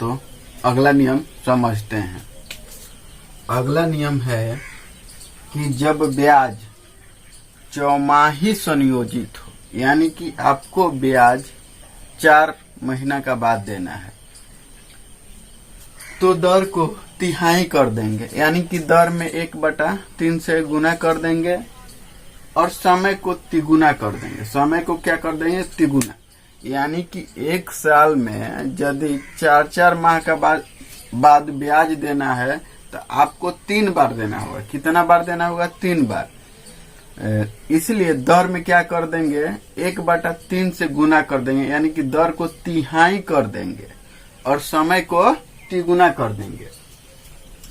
तो अगला नियम समझते हैं। अगला नियम है कि जब ब्याज चौमाही संयोजित हो, यानी कि आपको ब्याज 4 महीना का बाद देना है, तो दर को तिहाई कर देंगे, यानी कि दर में 1/3 से गुना कर देंगे और समय को तिगुना कर देंगे। समय को क्या कर देंगे? तिगुना। यानी कि 1 साल में यदि 4-4 माह का बाद ब्याज देना है तो आपको 3 बार देना होगा। कितना बार देना होगा? 3 बार। इसलिए दर में क्या कर देंगे? 1/3 से गुना कर देंगे, यानी कि दर को तिहाई कर देंगे और समय को तिगुना कर देंगे।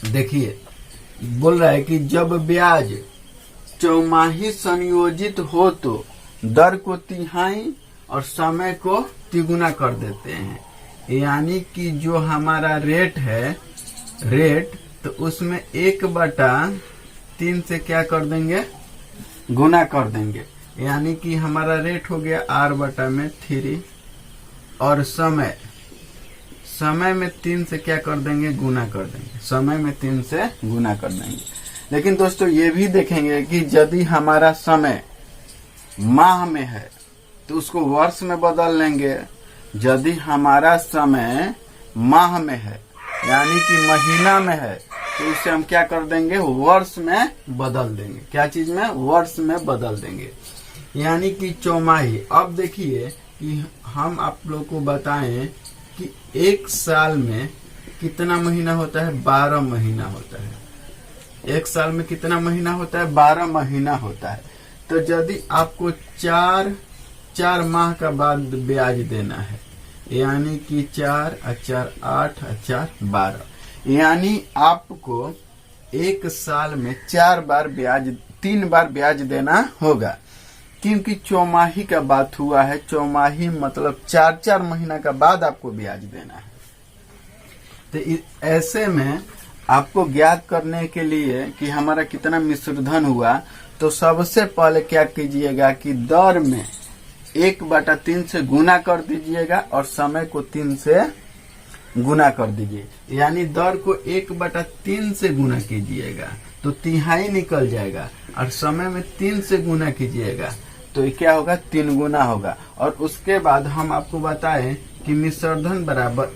देखिए, बोल रहा है कि जब ब्याज चौमाही संयोजित हो तो दर को तिहाई और समय को तिगुना कर देते हैं। यानी कि जो हमारा रेट है, तो उसमें 1/3 से क्या कर देंगे? गुना कर देंगे। यानी कि हमारा रेट हो गया R/3 और समय में 3 से क्या कर देंगे? गुना कर देंगे। समय में 3 से गुना कर देंगे। लेकिन दोस्तों ये भी देखेंगे कि यदि हमारा समय माह में है तो उसको वर्ष में बदल लेंगे। यदि हमारा समय माह में है, यानी कि महीना में है, तो उसे हम क्या कर देंगे? वर्ष में बदल देंगे। क्या चीज में? वर्ष में बदल देंगे। यानी कि चौमाही। अब देखिए कि हम आप लोग को बताएं कि 1 साल में कितना महीना होता है? 12 महीना होता है। 1 साल में कितना महीना होता है? 12 महीना होता है। तो यदि आपको 4 माह का बाद ब्याज देना है, यानी कि 4 और 4 8 और 4 12, यानी आपको 1 साल में 3 बार ब्याज देना होगा। क्योंकि चौमाही का बात हुआ है। चौमाही मतलब 4-4 महीना का बाद आपको ब्याज देना है। तो ऐसे में आपको ज्ञात करने के लिए कि हमारा कितना मिश्रधन हुआ, तो सबसे पहले क्या कीजिएगा कि दर में 1/3 से गुना कर दीजिएगा और समय को 3 से गुना कर दीजिए। यानी दर को 1/3 से गुना कीजिएगा तो तिहाई निकल जाएगा, और समय में 3 से गुना कीजिएगा तो ये क्या होगा? 3 गुना होगा। और उसके बाद हम आपको बताएं कि मिश्रधन बराबर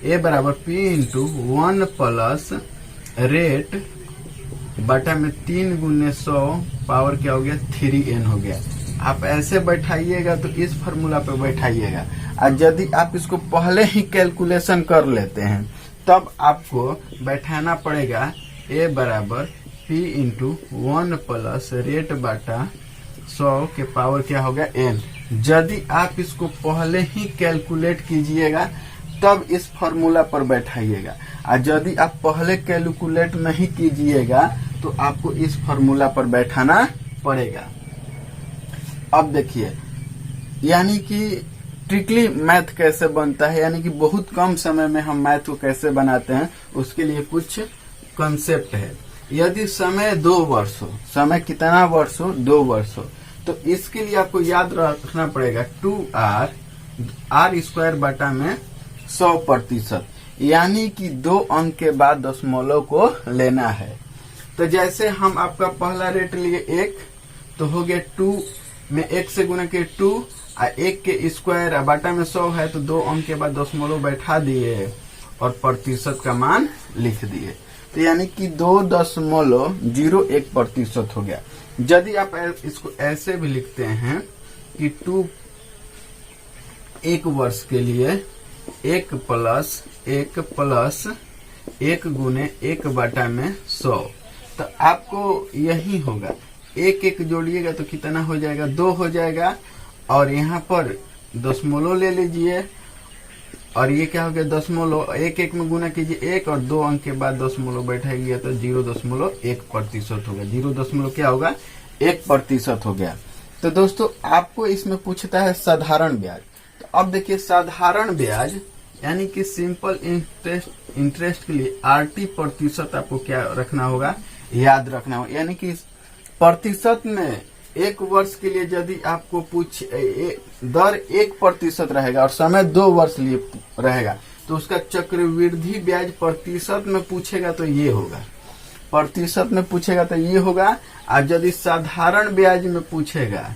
ए बराबर P × 1 प्लस रेट बटा में 3 × 100 पावर क्या हो गया? 3n हो गया। आप ऐसे बैठाइएगा तो इस फार्मूला पे बैठाइएगा। और यदि आप इसको पहले ही कैलकुलेशन कर लेते हैं तब आपको बैठाना पड़ेगा a बराबर P × 1 प्लस रेट बटा 100 के पावर क्या हो गया? n। यदि आप इसको पहले ही कैलकुलेट कीजिएगा तब इस फार्मूला पर बैठाइएगा, और यदि आप पहले कैलकुलेट नहीं कीजिएगा तो आपको इस फार्मूला पर बैठाना पड़ेगा। अब देखिए, यानी कि ट्रिकली मैथ कैसे बनता है, यानी कि बहुत कम समय में हम मैथ को कैसे बनाते हैं, उसके लिए कुछ कंसेप्ट है। यदि समय 2 वर्ष हो, समय कितना वर्ष हो? 2 वर्ष हो, तो इसके लिए आपको याद रखना पड़ेगा 2r² बटा में 100%, यानी कि 2 अंक के बाद दशमलव को लेना है। तो जैसे हम आपका पहला रेट लिए 1, तो हो गया 2 में 1 से गुना के 2 और 1 के स्क्वायर बटा में 100 है, तो 2 अंक के बाद दशमलव बैठा दिए और प्रतिशत का मान लिख दिए। तो यानी कि 2.01% हो गया। यदि आप इसको ऐसे भी लिखते हैं कि 2 1 वर्ष के लिए 1 प्लस 1 गुने 1 बटा में 100, तो आपको यही होगा। 1 जोड़िएगा तो कितना हो जाएगा? 2 हो जाएगा, और यहाँ पर दशमलव ले लीजिए, और ये क्या हो गया? दशमलव 1 में गुना कीजिए 1 और 2 अंक के बाद दशमलव बैठाइए तो 0.1% होगा। 0. क्या होगा? 1% हो गया। तो दोस्तों आपको इसमें पूछता है साधारण ब्याज। तो अब देखिए, साधारण ब्याज यानी कि सिंपल इंटरेस्ट के लिए RT% आपको क्या रखना होगा? याद रखना होगा। यानी कि प्रतिशत में 1 वर्ष के लिए यदि आपको दर 1% रहेगा और समय 2 वर्ष लिए रहेगा, तो उसका चक्रवृद्धि ब्याज प्रतिशत में पूछेगा तो ये होगा, प्रतिशत में पूछेगा तो ये होगा। और यदि साधारण ब्याज में पूछेगा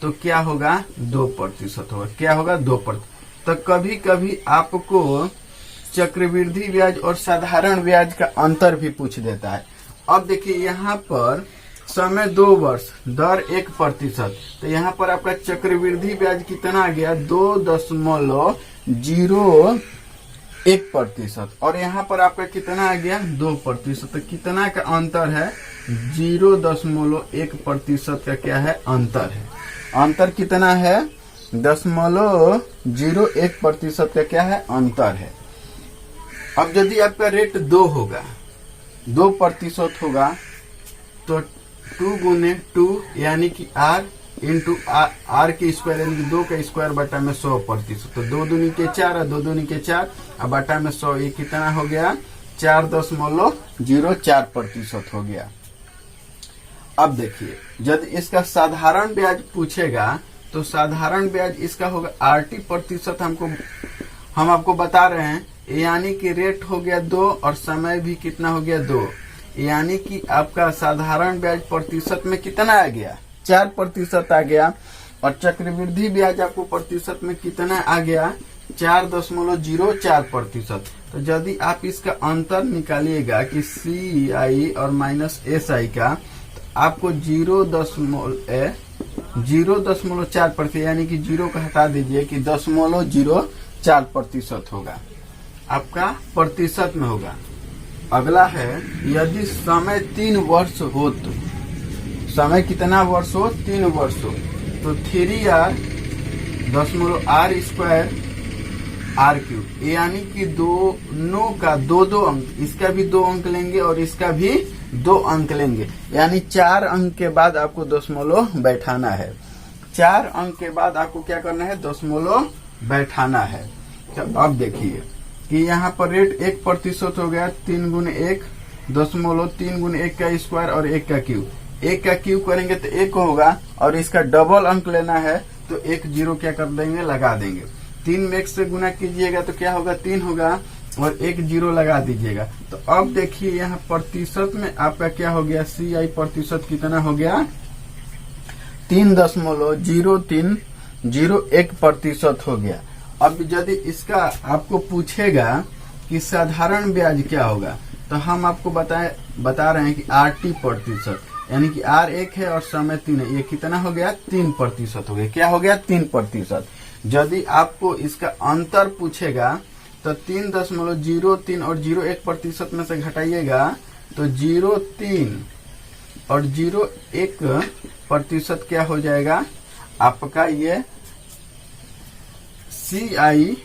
तो क्या होगा, 2% होगा। क्या होगा, 2%। तो कभी कभी आपको चक्रवृद्धि ब्याज और साधारण ब्याज का अंतर भी पूछ देता है। अब देखिए यहाँ पर समय 2 वर्ष, दर 1%, तो यहाँ पर आपका चक्रवृद्धि ब्याज कितना आ गया, 2.01%, और यहाँ पर आपका कितना आ गया, 2%। तो कितना का अंतर है, 0.1% का क्या है, अंतर है। अंतर कितना है, 0.01% का क्या है, अंतर है। अब यदि आपका रेट 2 होगा, 2% होगा, तो 2 गुने 2 यानी कि R इंटू R के स्क्वायर यानी कि 2 का स्क्वायर बटा में 100%। तो 2 दूनी के 4 और 2 दूनी के 4 और बटा में 100, ये कितना हो गया, 4.04% हो गया। अब देखिए यदि इसका साधारण ब्याज पूछेगा तो साधारण ब्याज इसका होगा RT%। हम आपको बता रहे हैं, यानी कि रेट हो गया 2 और समय भी कितना हो गया, 2, यानी कि आपका साधारण ब्याज प्रतिशत में कितना आ गया, 4% आ गया। और चक्रवृद्धि ब्याज आपको प्रतिशत में कितना आ गया, 4.04%। तो यदि आप इसका अंतर निकालिएगा कि CI और -SI का, तो आपको 0.04% यानी कि 0 का हटा दीजिए कि 0.04% होगा, आपका प्रतिशत में होगा। अगला है, यदि समय 3 वर्ष हो तो, समय कितना वर्ष हो, 3 वर्ष हो, तो 3R .R² R³ यानी कि दोनों का 2 अंक, इसका भी 2 अंक लेंगे और इसका भी 2 अंक लेंगे, यानी 4 अंक के बाद आपको दशमलव बैठाना है। 4 अंक के बाद आपको क्या करना है, दशमलव बैठाना है। तो अब देखिए कि यहाँ पर रेट 1% हो गया, 3 गुने 1 दशमलव 3 गुने 1 का स्क्वायर और 1 का क्यूब, 1 का क्यूब करेंगे तो 1 होगा, और इसका डबल अंक लेना है तो 1 0 क्या कर देंगे, लगा देंगे। 3 में 1 से गुना कीजिएगा तो क्या होगा, 3 होगा, और 1 0 लगा दीजिएगा। तो अब देखिए यहाँ प्रतिशत में आपका क्या हो गया, CI प्रतिशत कितना हो गया, 3.0301% हो गया। अब यदि इसका आपको पूछेगा कि साधारण ब्याज क्या होगा, तो हम आपको बता रहे हैं कि RT%, यानी कि R 1 है और समय 3 है, ये कितना हो गया, 3% हो गया। क्या हो गया, 3%। यदि आपको इसका अंतर पूछेगा तो 3.03 और 0.1% में से घटाइएगा तो 0.3 और 0.1% क्या हो जाएगा, आपका ये CI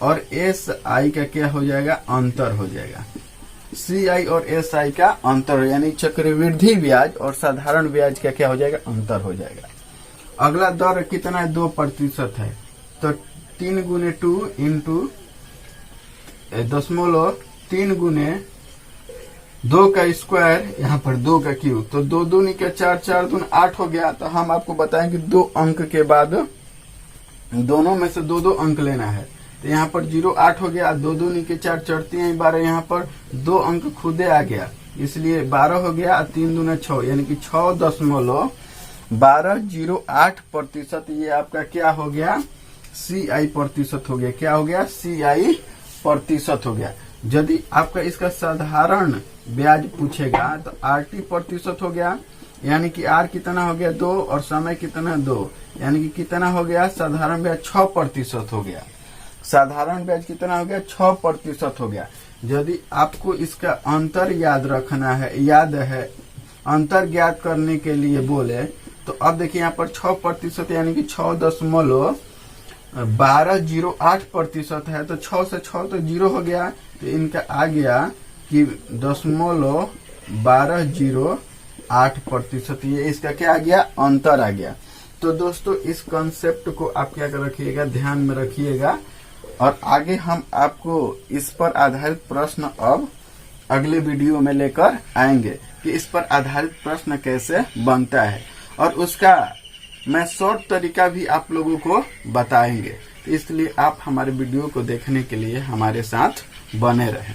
और SI का क्या हो जाएगा, अंतर हो जाएगा। CI और SI का अंतर, यानी चक्रवृद्धि ब्याज और साधारण ब्याज का क्या हो जाएगा, अंतर हो जाएगा। अगला दर कितना है, 2% है, तो 3 गुने 2 इंटू दशमलव 3 गुने 2 का स्क्वायर, यहाँ पर 2 का क्यूब, तो 2 दूनी के 4, 4 दूनी 8 हो गया। तो हम आपको बताएं कि 2 अंक के बाद दोनों में से 2 अंक लेना है, तो यहाँ पर 0.8 हो गया, 2 दूनी के 4 चढ़ती हैं 12, यहाँ पर 2 अंक खुदे आ गया, इसलिए 12 हो गया, 3 दूना 6 यानी कि 6.1208%। ये आपका क्या हो गया, CI प्रतिशत हो गया। क्या हो गया, CI प्रतिशत हो गया। यदि आपका इसका साधारण ब्याज पूछेगा तो RT% हो गया, यानी कि R कितना हो गया, 2, और समय कितना, 2, यानी कि कितना हो गया, साधारण ब्याज 6% हो गया। साधारण ब्याज कितना हो गया, 6% हो गया। यदि आपको इसका अंतर याद रखना है, याद है, अंतर ज्ञात करने के लिए बोले तो अब देखिए यहाँ पर 6% यानी कि 6.1208% है, तो 6 से 6 तो 0 हो गया, तो इनका आ गया कि 0.1208%। ये इसका क्या आ गया, अंतर आ गया। तो दोस्तों इस कॉन्सेप्ट को आप क्या कर रखिएगा, ध्यान में रखिएगा, और आगे हम आपको इस पर आधारित प्रश्न अब अगले वीडियो में लेकर आएंगे कि इस पर आधारित प्रश्न कैसे बनता है, और उसका मैं शॉर्ट तरीका भी आप लोगों को बताएंगे। इसलिए आप हमारे वीडियो को देखने के लिए हमारे साथ बने रहें।